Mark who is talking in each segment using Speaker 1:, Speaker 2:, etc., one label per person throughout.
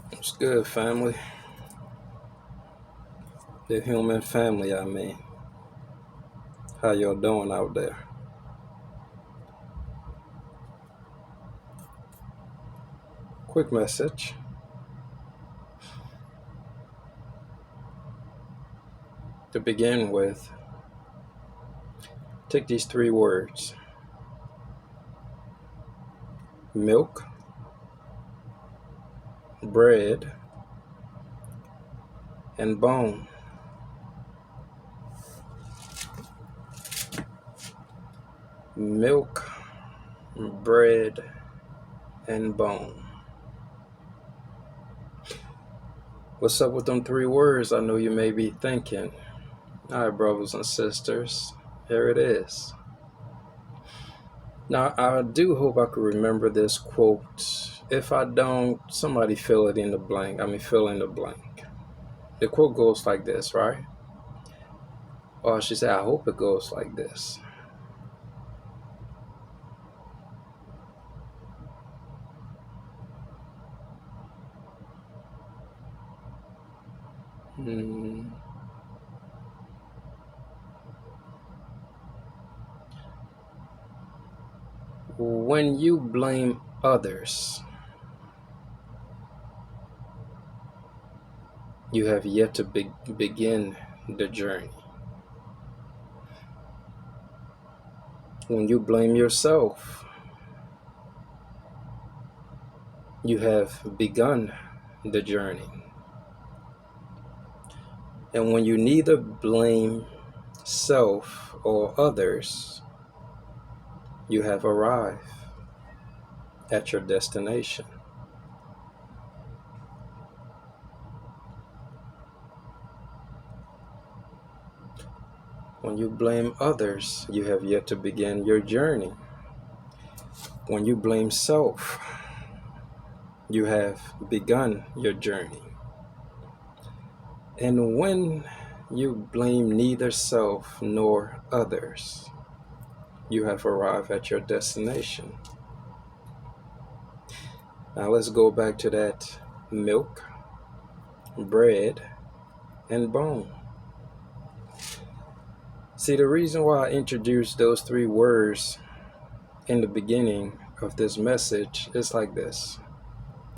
Speaker 1: What's good, family? The human family, I mean. How y'all doing out there? Quick message. To begin with, take these three words: milk, bread, and bone. Milk, bread, and bone. What's up with them three words? I know you may be thinking. All right, brothers and sisters, here it is. Now, I do hope I could remember this quote. If I don't, somebody fill it in the blank. Fill in the blank. The quote goes like this, right? Or she said, I hope it goes like this. Hmm. When you blame others, you have yet to begin the journey. When you blame yourself, you have begun the journey. And when you neither blame self or others, you have arrived at your destination. When you blame others, you have yet to begin your journey. When you blame self, you have begun your journey. And when you blame neither self nor others, you have arrived at your destination. Now let's go back to that milk, bread, and bone. See, the reason why I introduced those three words in the beginning of this message is like this.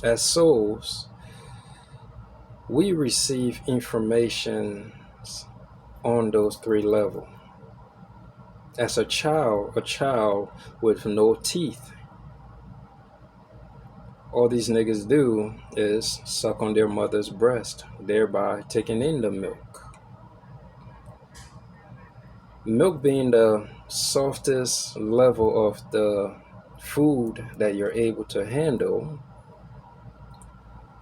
Speaker 1: As souls, we receive information on those three levels. As a child with no teeth, all these niggas do is suck on their mother's breast, thereby taking in the milk. Milk being the softest level of the food that you're able to handle,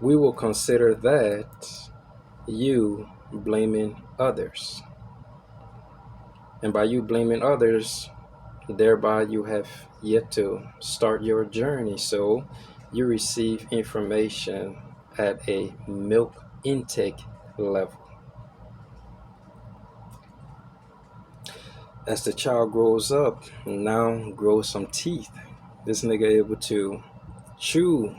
Speaker 1: we will consider that you blaming others. And by you blaming others, thereby you have yet to start your journey. So you receive information at a milk intake level. As the child grows up, now grows some teeth. This nigga able to chew.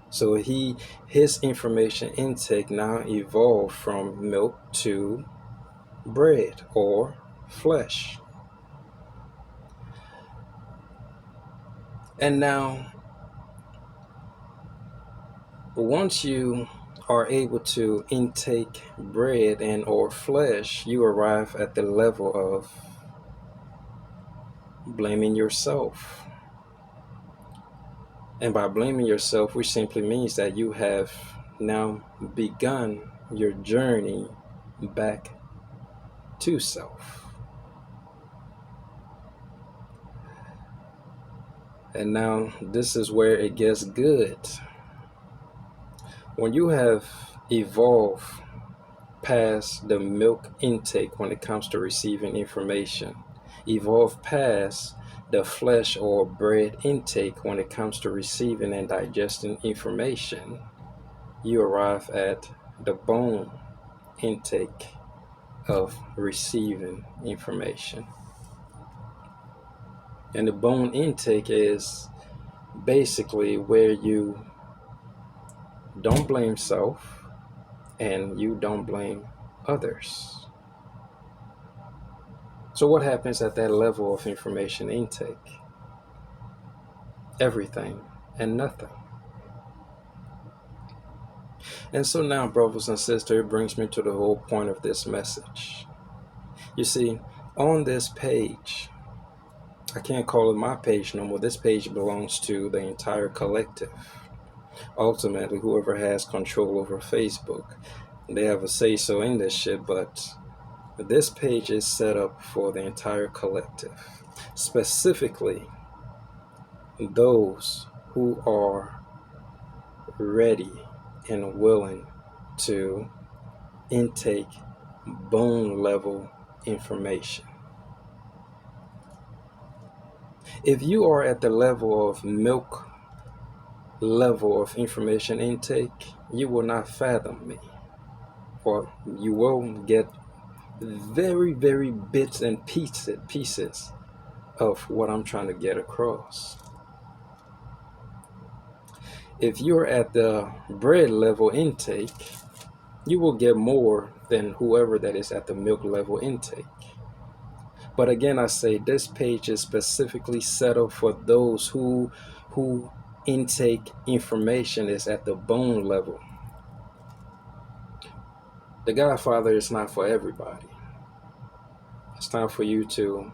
Speaker 1: So his information intake now evolved from milk to bread or flesh. And now, once you are able to intake bread and or flesh, you arrive at the level of blaming yourself. And by blaming yourself, which simply means that you have now begun your journey back to self. And now this is where it gets good. When you have evolved past the milk intake when it comes to receiving information, evolve past the flesh or bread intake when it comes to receiving and digesting information, you arrive at the bone intake of receiving information. And the bone intake is basically where you don't blame self, and you don't blame others. So, what happens at that level of information intake? Everything and nothing. And so now, brothers and sisters, it brings me to the whole point of this message. You see, on this page, I can't call it my page no more. This page belongs to the entire collective. Ultimately, whoever has control over Facebook, they have a say-so in this shit, but this page is set up for the entire collective. Specifically, those who are ready and willing to intake bone level information. If you are at the level of milk level of information intake, you will not fathom me, or you will get very, very bits and pieces of what I'm trying to get across. If you're at the bread level intake, you will get more than whoever that is at the milk level intake. But again, I say this page is specifically set up for those who intake information is at the bone level. The Godfather is not for everybody. It's time for you to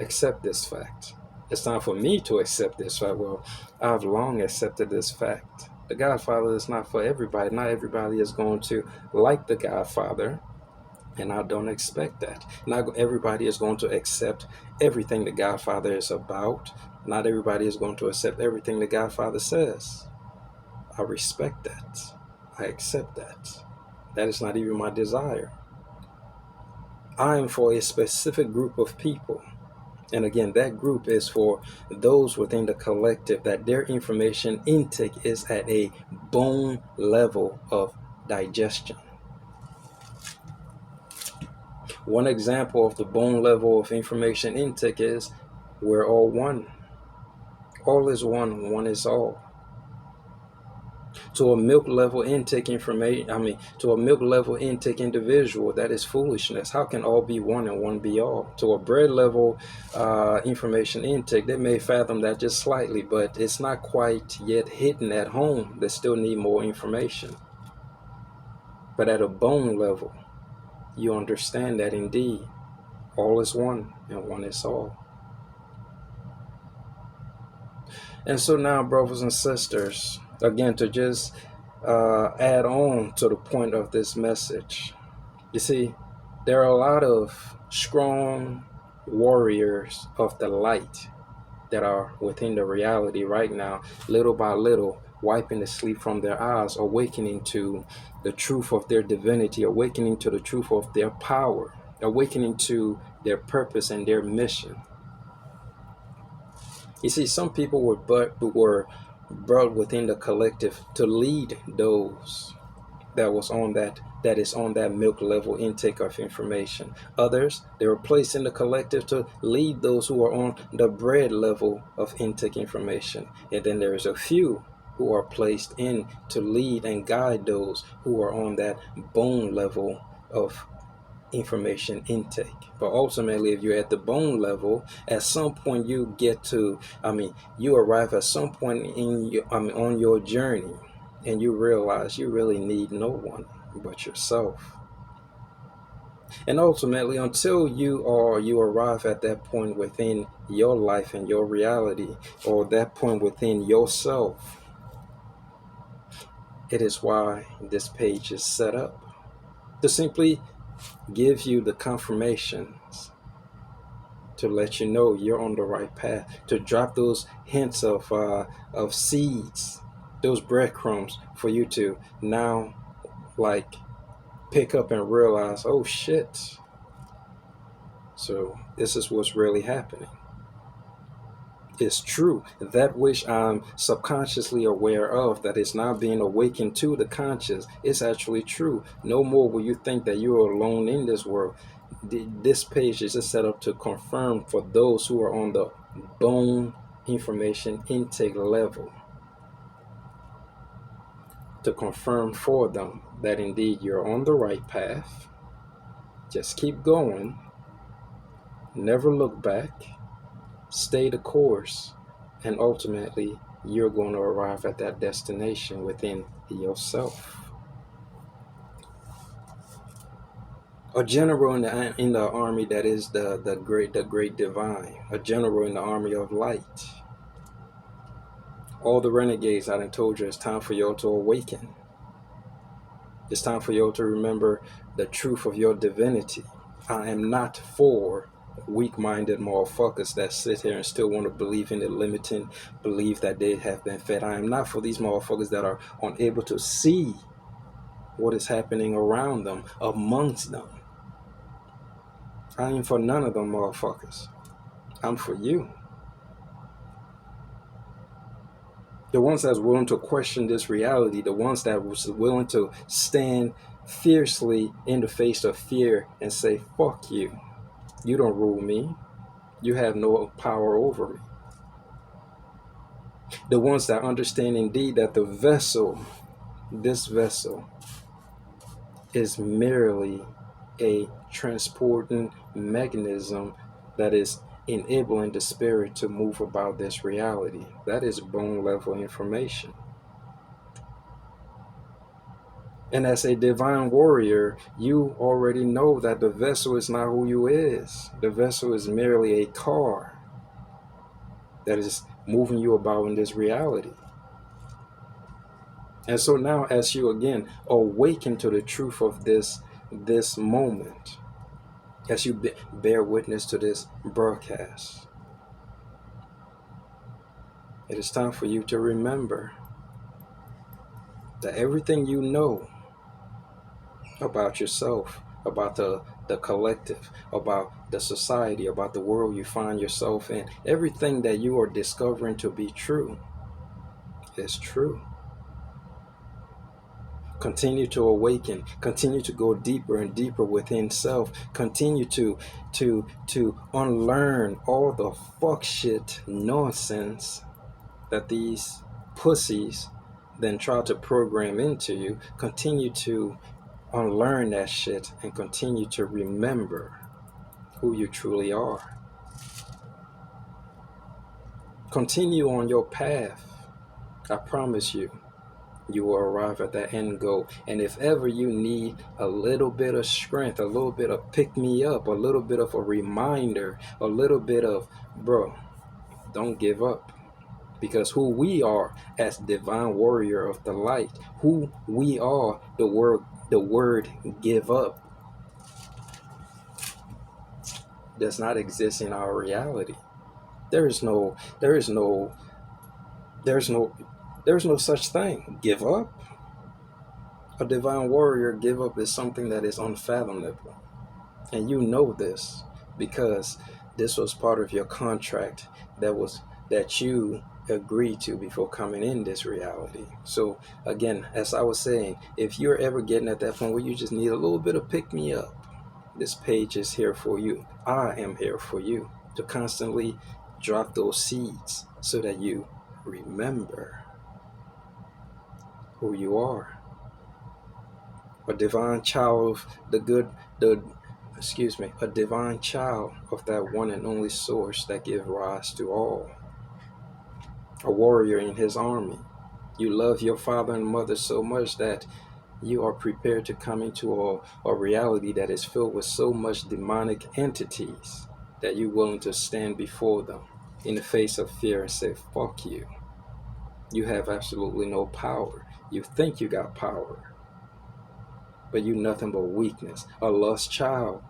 Speaker 1: accept this fact. It's time for me to accept this fact. Well, I've long accepted this fact. The Godfather is not for everybody. Not everybody is going to like the Godfather, and I don't expect that. Not everybody is going to accept everything the Godfather is about. Not everybody is going to accept everything the Godfather says. I respect that. I accept that. That is not even my desire. I am for a specific group of people. And again, that group is for those within the collective that their information intake is at a bone level of digestion. One example of the bone level of information intake is we're all one. All is one, one is all. To a milk level intake to a milk level intake individual, that is foolishness. How can all be one and one be all? To a bread level information intake, they may fathom that just slightly, but it's not quite yet hitting at home. They still need more information. But at a bone level, you understand that indeed all is one and one is all. And so now, brothers and sisters, again, to just add on to the point of this message, you see, there are a lot of strong warriors of the light that are within the reality right now, little by little, wiping the sleep from their eyes, awakening to the truth of their divinity, awakening to the truth of their power, awakening to their purpose and their mission. You see, some people were brought within the collective to lead those that is on that milk level intake of information. Others, they were placed in the collective to lead those who are on the bread level of intake information. And then there's a few who are placed in to lead and guide those who are on that bone level of information intake. But ultimately, if you're at the bone level, at some point you get to, you arrive at some point on your journey, and you realize you really need no one but yourself. And ultimately, until you arrive at that point within your life and your reality, or that point within yourself, it is why this page is set up to simply give you the confirmations, to let you know you're on the right path, to drop those hints of seeds, those breadcrumbs for you to now pick up and realize, oh shit, so this is what's really happening. It's true. That which I'm subconsciously aware of, that is now being awakened to the conscious, is actually true. No more will you think that you are alone in this world. This page is just set up to confirm for those who are on the bone information intake level, to confirm for them that indeed you're on the right path. Just keep going, never look back, stay the course, and ultimately you're going to arrive at that destination within yourself. A general in the army that is the great divine, a general in the army of light. All the renegades I done told you, it's time for y'all to awaken. It's time for y'all to remember the truth of your divinity. I am not for weak-minded motherfuckers that sit here and still want to believe in the limiting belief that they have been fed. I am not for these motherfuckers that are unable to see what is happening around them, amongst them. I ain't for none of them motherfuckers. I'm for you. The ones that's willing to question this reality, the ones that was willing to stand fiercely in the face of fear and say, fuck you. You don't rule me. You have no power over me. The ones that understand indeed that the vessel, this vessel, is merely a transporting mechanism that is enabling the spirit to move about this reality. That is bone level information. And as a divine warrior, you already know that the vessel is not who you is. The vessel is merely a car that is moving you about in this reality. And so now, as you again awaken to the truth of this moment, as you bear witness to this broadcast, it is time for you to remember that everything you know about yourself, about the collective, about the society, about the world you find yourself in, everything that you are discovering to be true is true. Continue to awaken, continue to go deeper and deeper within self, continue to unlearn all the fuck shit nonsense that these pussies then try to program into you. Continue to unlearn that shit and continue to remember who you truly are. Continue on your path. I promise you, you will arrive at that end goal. And if ever you need a little bit of strength, a little bit of pick me up, a little bit of a reminder, a little bit of, bro, don't give up. Because who we are as divine warrior of the light, who we are, the word give up does not exist in our reality. There is no such thing. Give up. A divine warrior give up is something that is unfathomable. And you know this because this was part of your contract that you agreed to before coming in this reality. So again, as I was saying, if you're ever getting at that point where you just need a little bit of pick me up, this page is here for you. I am here for you to constantly drop those seeds so that you remember who you are. A divine child of a divine child of that one and only source that gives rise to all. A warrior in his army. You love your father and mother so much that you are prepared to come into a reality that is filled with so much demonic entities that you're willing to stand before them in the face of fear and say, fuck you. You have absolutely no power. You think you got power, but you nothing but weakness, a lost child.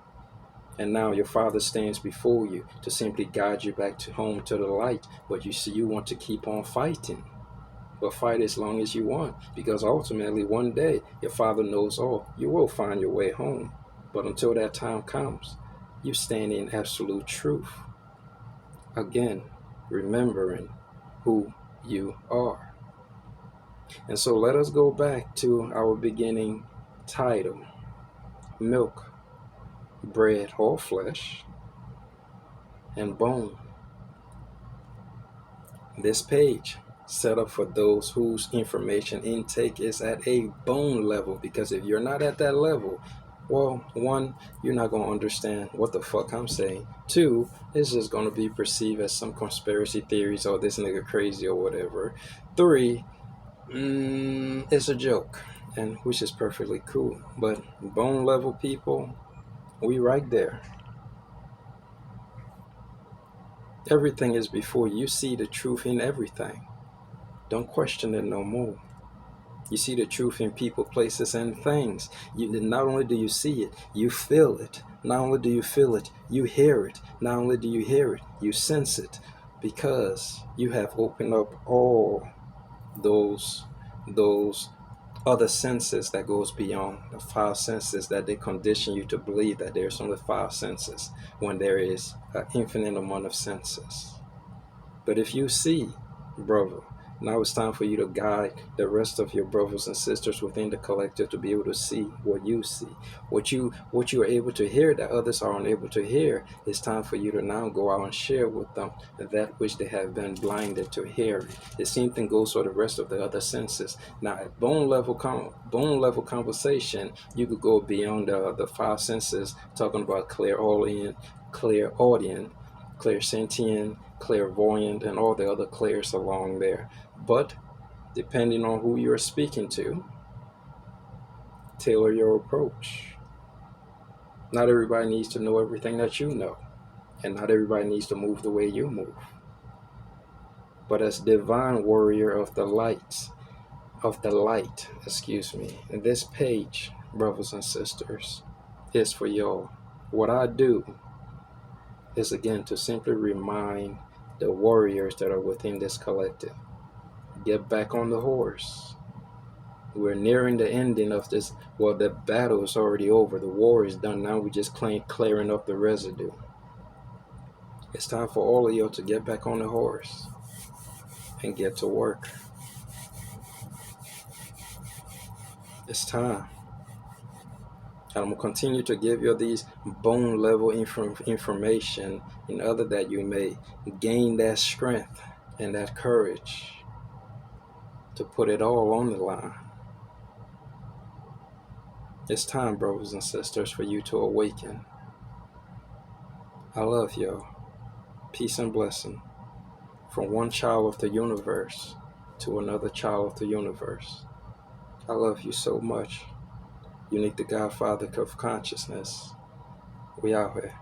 Speaker 1: And now your father stands before you to simply guide you back to home to the light. But you see, you want to keep on fighting. But fight as long as you want, because ultimately one day your father knows all. You will find your way home. But until that time comes, you stand in absolute truth. Again, remembering who you are. And so let us go back to our beginning title, Milk, Bread or Flesh, and Bone. This page set up for those whose information intake is at a bone level. Because if you're not at that level, well, one, you're not going to understand what the fuck I'm saying. Two, it's just going to be perceived as some conspiracy theories or this nigga crazy or whatever. Three, it's a joke, and which is perfectly cool. But bone level people, we right there. Everything is before you see the truth in everything. Don't question it no more. You see the truth in people, places, and things. Not only do you see it, you feel it. Not only do you feel it, you hear it. Not only do you hear it, you sense it. Because you have opened up all those other senses that goes beyond the five senses that they condition you to believe that there's only five senses when there is an infinite amount of senses. But if you see, brother, now it's time for you to guide the rest of your brothers and sisters within the collective to be able to see what you see. What you are able to hear that others are unable to hear. It's time for you to now go out and share with them that which they have been blinded to hear. The same thing goes for the rest of the other senses. Now at bone level conversation, you could go beyond the five senses, talking about clairaudient, clairsentient, clairvoyant, and all the other clairs along there. But depending on who you're speaking to, tailor your approach. Not everybody needs to know everything that you know, and not everybody needs to move the way you move. But as divine warrior of the light, this page, brothers and sisters, is for y'all. What I do is again to simply remind the warriors that are within this collective, get back on the horse. We're nearing the ending of this. Well, the battle is already over. The war is done. Now we just clearing up the residue. It's time for all of y'all to get back on the horse and get to work. It's time. And I'm going to continue to give you these bone level information in order that you may gain that strength and that courage to put it all on the line. It's time, brothers and sisters, for you to awaken. I love y'all. Peace and blessing. From one child of the universe to another child of the universe. I love you so much. Unique the Godfather of consciousness. We out here.